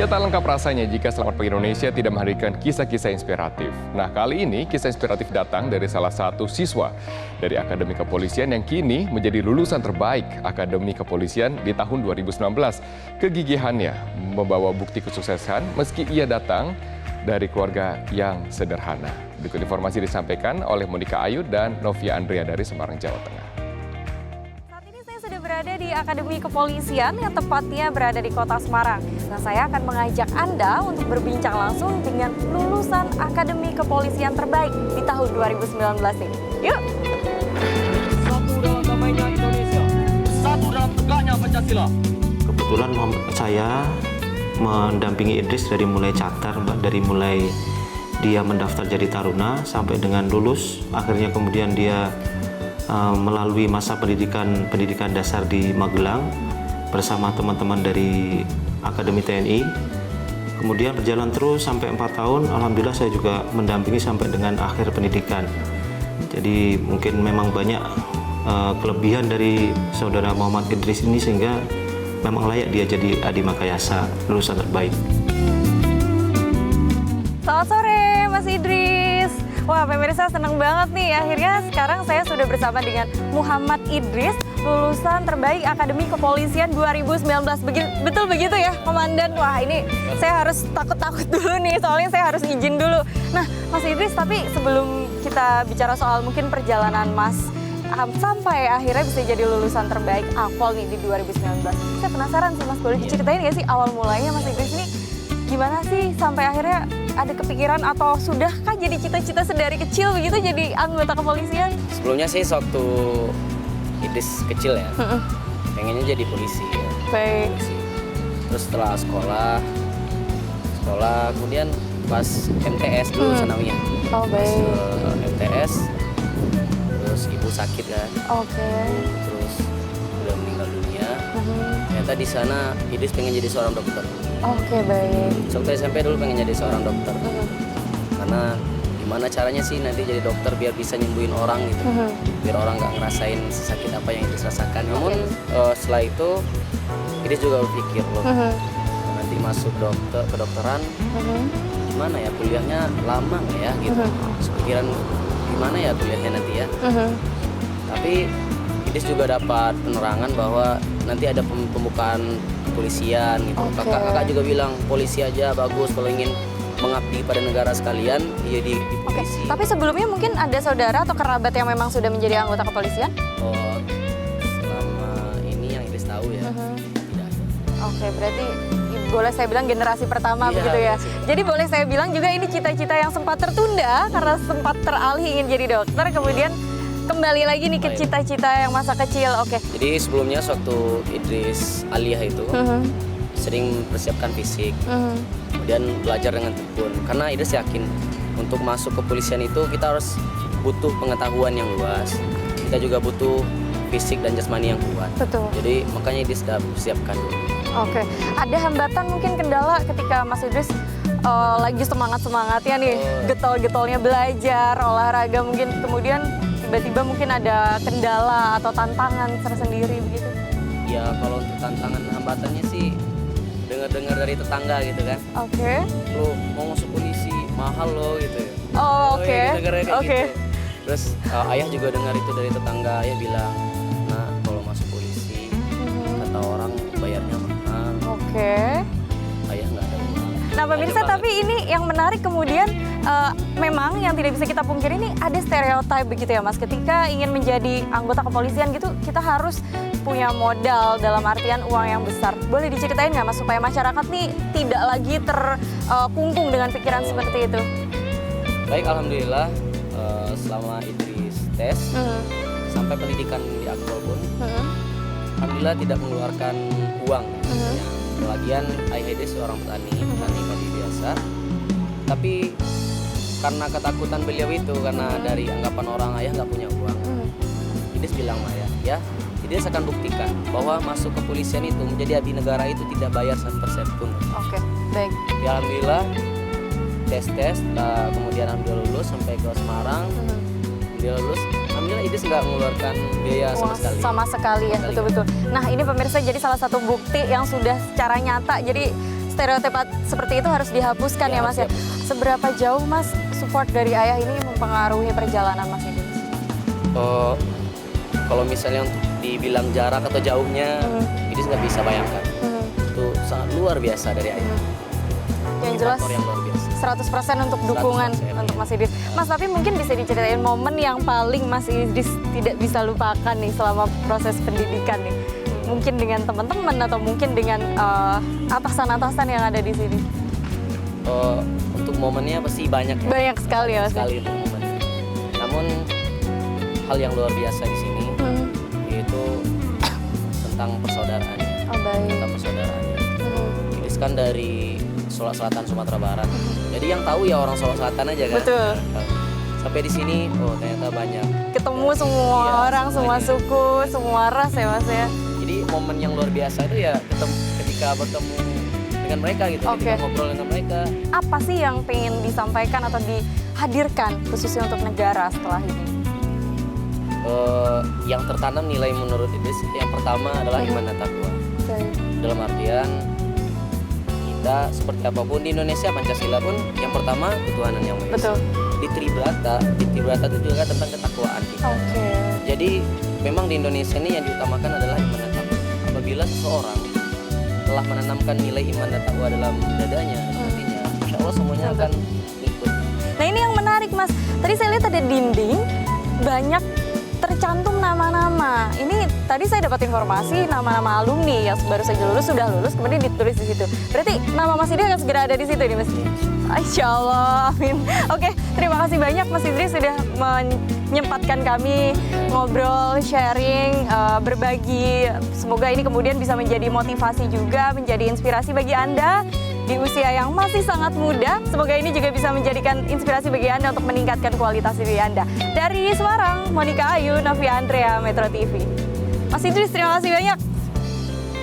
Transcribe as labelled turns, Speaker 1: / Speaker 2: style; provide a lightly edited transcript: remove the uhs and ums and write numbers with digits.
Speaker 1: Ya tak lengkap rasanya jika Selamat Pagi Indonesia tidak menghadirkan kisah-kisah inspiratif. Nah kali ini kisah inspiratif datang dari salah satu siswa dari Akademi Kepolisian yang kini menjadi lulusan terbaik Akademi Kepolisian di tahun 2019. Kegigihannya membawa bukti kesuksesan meski ia datang dari keluarga yang sederhana. Berikut informasi disampaikan oleh Monica Ayu dan Novia Andrea dari Semarang, Jawa Tengah.
Speaker 2: Berada di Akademi Kepolisian yang tepatnya berada di Kota Semarang. Nah, saya akan mengajak Anda untuk berbincang langsung dengan lulusan Akademi Kepolisian terbaik di tahun 2019 ini. Yuk!
Speaker 3: Satu dalam damainya Indonesia, satu dalam tegaknya Pancasila.
Speaker 4: Kebetulan saya mendampingi Idris dari mulai catar, dari mulai dia mendaftar jadi taruna sampai dengan lulus. Akhirnya kemudian dia melalui masa pendidikan dasar di Magelang bersama teman-teman dari Akademi TNI. Kemudian berjalan terus sampai 4 tahun, alhamdulillah saya juga mendampingi sampai dengan akhir pendidikan. Jadi mungkin memang banyak kelebihan dari saudara Muhammad Idris ini sehingga memang layak dia jadi Adi Makayasa, lulusan terbaik.
Speaker 2: Selamat sore Mas Idris. Wah, pemirsa senang banget nih. Akhirnya sekarang saya sudah bersama dengan Muhammad Idris, lulusan terbaik Akademi Kepolisian 2019. Betul begitu ya, Komandan? Wah, ini saya harus takut-takut dulu nih, soalnya saya harus izin dulu. Nah, Mas Idris, tapi sebelum kita bicara soal mungkin perjalanan Mas sampai akhirnya bisa jadi lulusan terbaik Akpol nih di 2019. Saya penasaran sih Mas, boleh diceritain nggak sih awal mulanya Mas Idris ini gimana sih sampai akhirnya ada kepikiran atau sudahkah jadi cita-cita sedari kecil begitu jadi anggota kepolisian?
Speaker 5: Sebelumnya sih waktu Idris kecil ya, pengennya jadi polisi ya.
Speaker 2: Baik.
Speaker 5: Polisi. Terus setelah sekolah kemudian pas MTS dulu namanya.
Speaker 2: Oh baik.
Speaker 5: Pas MTS, terus ibu sakit kan.
Speaker 2: Oke.
Speaker 5: Terus udah meninggal dunia. Ternyata di sana Idris pengen jadi seorang dokter.
Speaker 2: Oke, baik.
Speaker 5: Sampai SMP dulu pengen jadi seorang dokter. Karena gimana caranya sih nanti jadi dokter biar bisa nyembuhin orang gitu. Biar orang nggak ngerasain sesakit apa yang Idris rasakan. Namun setelah itu Idris juga berpikir loh, nanti masuk kedokteran, gimana ya kuliahnya lama nggak ya gitu. Sepikiran gimana ya kuliahnya nanti ya. Tapi Idris juga dapat penerangan bahwa nanti ada pembukaan kepolisian gitu. Kakak juga bilang polisi aja bagus kalau ingin mengabdi pada negara sekalian, ya di polisi.
Speaker 2: Tapi sebelumnya mungkin ada saudara atau kerabat yang memang sudah menjadi anggota kepolisian?
Speaker 5: Oh, selama ini yang Idris tahu ya, tidak ada.
Speaker 2: Oke, berarti boleh saya bilang generasi pertama begitu ya. Jadi boleh saya bilang juga ini cita-cita yang sempat tertunda karena sempat teralih ingin jadi dokter, kemudian kembali lagi nih ke cita-cita yang masa kecil. Oke.
Speaker 5: Jadi sebelumnya sewaktu Idris aliyah itu sering persiapkan fisik, kemudian belajar dengan tekun. Karena Idris yakin untuk masuk kepolisian itu kita harus butuh pengetahuan yang luas. Kita juga butuh fisik dan jasmani yang kuat.
Speaker 2: Betul.
Speaker 5: Jadi makanya Idris sudah persiapkan dulu.
Speaker 2: Oke. Ada hambatan mungkin kendala ketika Mas Idris lagi semangat-semangatnya nih, getol-getolnya belajar, olahraga mungkin, kemudian tiba-tiba mungkin ada kendala atau tantangan tersendiri begitu? Ya
Speaker 5: kalau untuk tantangan hambatannya sih dengar-dengar dari tetangga gitu kan.
Speaker 2: Oke.
Speaker 5: Lo mau masuk polisi mahal lo gitu.
Speaker 2: Oh, oke.
Speaker 5: Gitu. Terus ayah juga dengar itu dari tetangga, ayah bilang, nah kalau masuk polisi kata orang bayarnya mahal.
Speaker 2: Oke.
Speaker 5: Ayah nggak ada uang.
Speaker 2: Nah pemirsa, tapi ini yang menarik kemudian memang yang tidak bisa kita pungkiri ini ada stereotip begitu ya Mas. Ketika ingin menjadi anggota kepolisian gitu kita harus punya modal dalam artian uang yang besar. Boleh diceritain nggak Mas supaya masyarakat nih tidak lagi terkungkung dengan pikiran seperti itu?
Speaker 5: Baik, alhamdulillah selama Idris tes sampai pendidikan di Akpol pun alhamdulillah tidak mengeluarkan uang. Lagian ayah Idris seorang petani padi biasa. Tapi karena ketakutan beliau itu, karena dari anggapan orang ayah nggak punya uang, Idris bilang ya, Idris akan buktikan bahwa masuk kepolisian itu menjadi abdi negara itu tidak bayar 1% pun.
Speaker 2: Oke, baik.
Speaker 5: Ya alhamdulillah tes, kemudian alhamdulillah lulus sampai ke Semarang, alhamdulillah lulus. Alhamdulillah Idris nggak mengeluarkan biaya sama sekali.
Speaker 2: Sama sekali ya, betul-betul. Nah ini pemirsa jadi salah satu bukti yang sudah secara nyata. Jadi stereotip seperti itu harus dihapuskan ya Mas ya. Seberapa jauh Mas support dari ayah ini mempengaruhi perjalanan Mas Idris?
Speaker 5: Kalau misalnya untuk dibilang jarak atau jauhnya, Idris nggak bisa bayangkan. Itu sangat luar biasa dari ayah.
Speaker 2: Yang jelas
Speaker 5: Faktor yang luar biasa.
Speaker 2: 100% untuk dukungan
Speaker 5: 100%,
Speaker 2: untuk Mas Idris. Mas, tapi mungkin bisa diceritain momen yang paling Mas Idris tidak bisa lupakan nih selama proses pendidikan nih. Mungkin dengan teman-teman atau mungkin dengan atasan-atasan yang ada di sini.
Speaker 5: Untuk momennya pasti banyak.
Speaker 2: Banyak sekali ya Mas.
Speaker 5: Sekali untuk momen. Namun hal yang luar biasa di sini yaitu tentang persaudaraan.
Speaker 2: Oh, baik.
Speaker 5: Tentang persaudaraan. Idris kan dari Solok Selatan, Sumatera Barat. Jadi yang tahu ya orang Solok Selatan aja kan.
Speaker 2: Betul.
Speaker 5: Sampai di sini, oh ternyata banyak.
Speaker 2: Ketemu semua
Speaker 5: Iya,
Speaker 2: orang, semua
Speaker 5: semuanya.
Speaker 2: suku, semua ras ya Mas ya.
Speaker 5: Jadi momen yang luar biasa itu ya ketika bertemu dengan mereka gitu,
Speaker 2: Oke.
Speaker 5: ketika ngobrol dengan mereka.
Speaker 2: Apa sih yang pengen disampaikan atau dihadirkan khususnya untuk negara setelah ini?
Speaker 5: Yang tertanam nilai menurut Idris, yang pertama adalah iman dan takwa. Dalam artian kita seperti apapun di Indonesia, Pancasila pun yang pertama ketuhanan yang Maha Esa.
Speaker 2: Betul.
Speaker 5: Di Tribrata itu juga tentang ketakwaan kita.
Speaker 2: Oke.
Speaker 5: Jadi memang di Indonesia ini yang diutamakan adalah iman dan takwa. Apabila seseorang telah menanamkan nilai iman dan takwa dalam dadanya, artinya insya Allah semuanya akan ikut.
Speaker 2: Nah ini yang menarik Mas. Tadi saya lihat ada dinding banyak tercantum nama-nama. Ini tadi saya dapat informasi nama-nama alumni yang baru saja lulus, sudah lulus, kemudian ditulis di situ. Berarti nama Mas Idris akan segera ada di situ nih Mas. Insya Allah, amin. Oke, terima kasih banyak Mas Idris sudah menyempatkan kami ngobrol, sharing, berbagi. Semoga ini kemudian bisa menjadi motivasi juga, menjadi inspirasi bagi Anda di usia yang masih sangat muda. Semoga ini juga bisa menjadikan inspirasi bagi Anda untuk meningkatkan kualitas diri Anda. Dari Semarang, Monica Ayu, Novia Andrea, Metro TV. Mas Idris, terima kasih banyak.